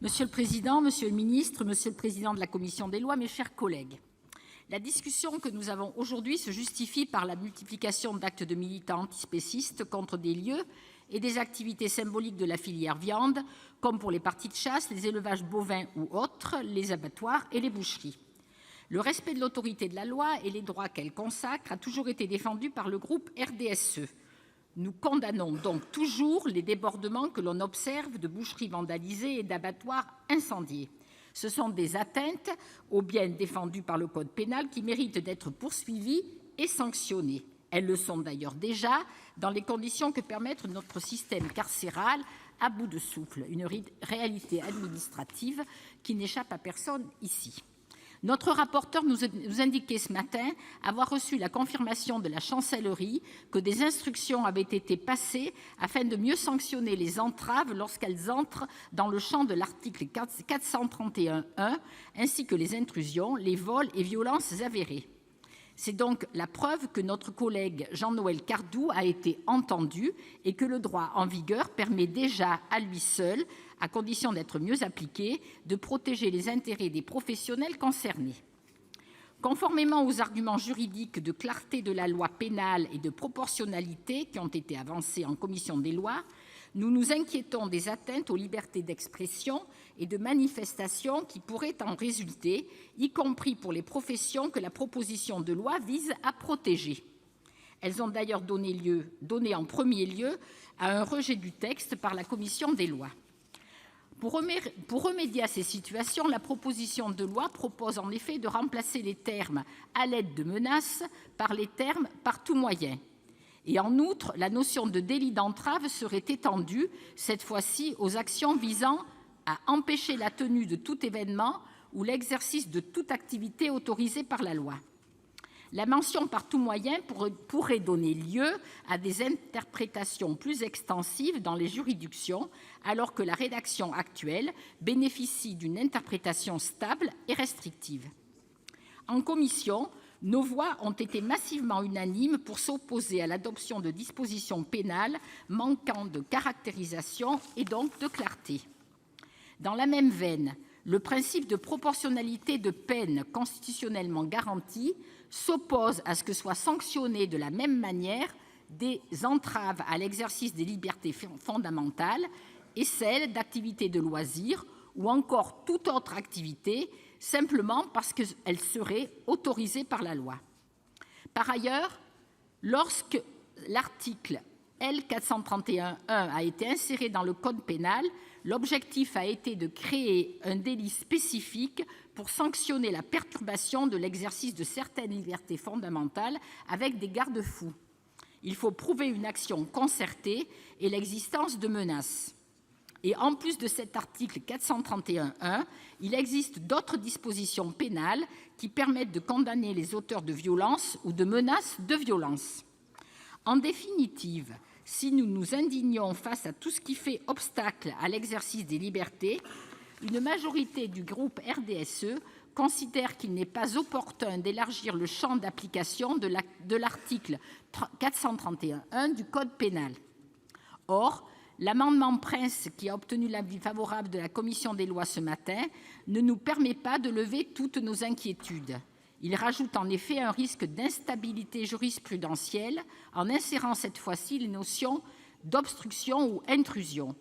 Monsieur le président, monsieur le ministre, monsieur le président de la commission des lois, mes chers collègues, la discussion que nous avons aujourd'hui se justifie par la multiplication d'actes de militants antispécistes contre des lieux et des activités symboliques de la filière viande, comme pour les parties de chasse, les élevages bovins ou autres, les abattoirs et les boucheries. Le respect de l'autorité de la loi et les droits qu'elle consacre a toujours été défendu par le groupe RDSE. Nous condamnons donc toujours les débordements que l'on observe de boucheries vandalisées et d'abattoirs incendiés. Ce sont des atteintes aux biens défendus par le code pénal qui méritent d'être poursuivies et sanctionnées. Elles le sont d'ailleurs déjà dans les conditions que permettent notre système carcéral à bout de souffle, une réalité administrative qui n'échappe à personne ici. Notre rapporteur nous indiquait ce matin avoir reçu la confirmation de la chancellerie que des instructions avaient été passées afin de mieux sanctionner les entraves lorsqu'elles entrent dans le champ de l'article 431-1, ainsi que les intrusions, les vols et violences avérées. C'est donc la preuve que notre collègue Jean-Noël Cardoux a été entendu et que le droit en vigueur permet déjà à lui seul, à condition d'être mieux appliqué, de protéger les intérêts des professionnels concernés. Conformément aux arguments juridiques de clarté de la loi pénale et de proportionnalité qui ont été avancés en commission des lois, nous nous inquiétons des atteintes aux libertés d'expression et de manifestation qui pourraient en résulter, y compris pour les professions que la proposition de loi vise à protéger. Elles ont d'ailleurs donné en premier lieu à un rejet du texte par la commission des lois. Pour remédier à ces situations, la proposition de loi propose en effet de remplacer les termes « à l'aide de menaces » par les termes « par tout moyen ». Et en outre, la notion de délit d'entrave serait étendue, cette fois-ci, aux actions visant à empêcher la tenue de tout événement ou l'exercice de toute activité autorisée par la loi. La mention « par tout moyen » pourrait donner lieu à des interprétations plus extensives dans les juridictions, alors que la rédaction actuelle bénéficie d'une interprétation stable et restrictive. En commission, nos voix ont été massivement unanimes pour s'opposer à l'adoption de dispositions pénales manquant de caractérisation et donc de clarté. Dans la même veine, le principe de proportionnalité de peine constitutionnellement garanti s'oppose à ce que soient sanctionnées de la même manière des entraves à l'exercice des libertés fondamentales et celles d'activités de loisirs ou encore toute autre activité, simplement parce qu'elles seraient autorisées par la loi. Par ailleurs, lorsque l'article L431-1 a été inséré dans le code pénal, l'objectif a été de créer un délit spécifique pour sanctionner la perturbation de l'exercice de certaines libertés fondamentales avec des garde-fous. Il faut prouver une action concertée et l'existence de menaces. Et en plus de cet article 431-1, il existe d'autres dispositions pénales qui permettent de condamner les auteurs de violences ou de menaces de violence. En définitive, si nous nous indignons face à tout ce qui fait obstacle à l'exercice des libertés, une majorité du groupe RDSE considère qu'il n'est pas opportun d'élargir le champ d'application de l'article 431-1 du Code pénal. Or, l'amendement Prince, qui a obtenu l'avis favorable de la commission des lois ce matin, ne nous permet pas de lever toutes nos inquiétudes. Il rajoute en effet un risque d'instabilité jurisprudentielle en insérant cette fois-ci les notions d'obstruction ou intrusion.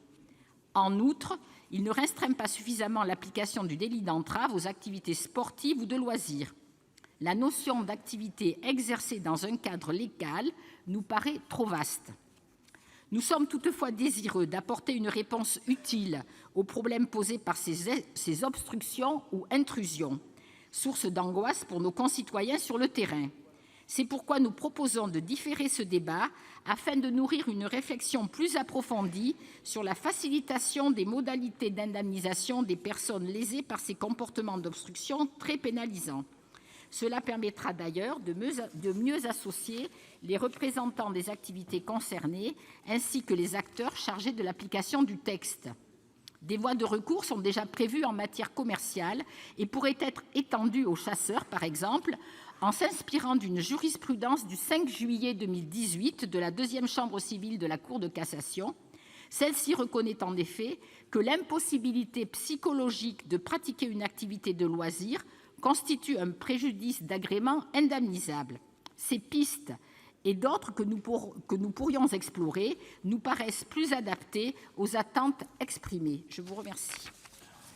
En outre, il ne restreint pas suffisamment l'application du délit d'entrave aux activités sportives ou de loisirs. La notion d'activité exercée dans un cadre légal nous paraît trop vaste. Nous sommes toutefois désireux d'apporter une réponse utile aux problèmes posés par ces obstructions ou intrusions, source d'angoisse pour nos concitoyens sur le terrain. C'est pourquoi nous proposons de différer ce débat afin de nourrir une réflexion plus approfondie sur la facilitation des modalités d'indemnisation des personnes lésées par ces comportements d'obstruction très pénalisants. Cela permettra d'ailleurs de mieux associer les représentants des activités concernées ainsi que les acteurs chargés de l'application du texte. Des voies de recours sont déjà prévues en matière commerciale et pourraient être étendues aux chasseurs, par exemple, en s'inspirant d'une jurisprudence du 5 juillet 2018 de la deuxième chambre civile de la Cour de cassation, Celle-ci reconnaît en effet que l'impossibilité psychologique de pratiquer une activité de loisir constitue un préjudice d'agrément indemnisable. Ces pistes et d'autres que nous pourrions explorer nous paraissent plus adaptées aux attentes exprimées. Je vous remercie.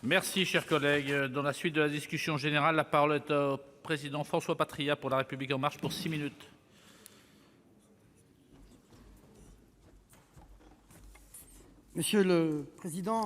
Merci, cher collègue. Dans la suite de la discussion générale, la parole est au président François Patriat pour La République En Marche pour 6 minutes. Monsieur le président,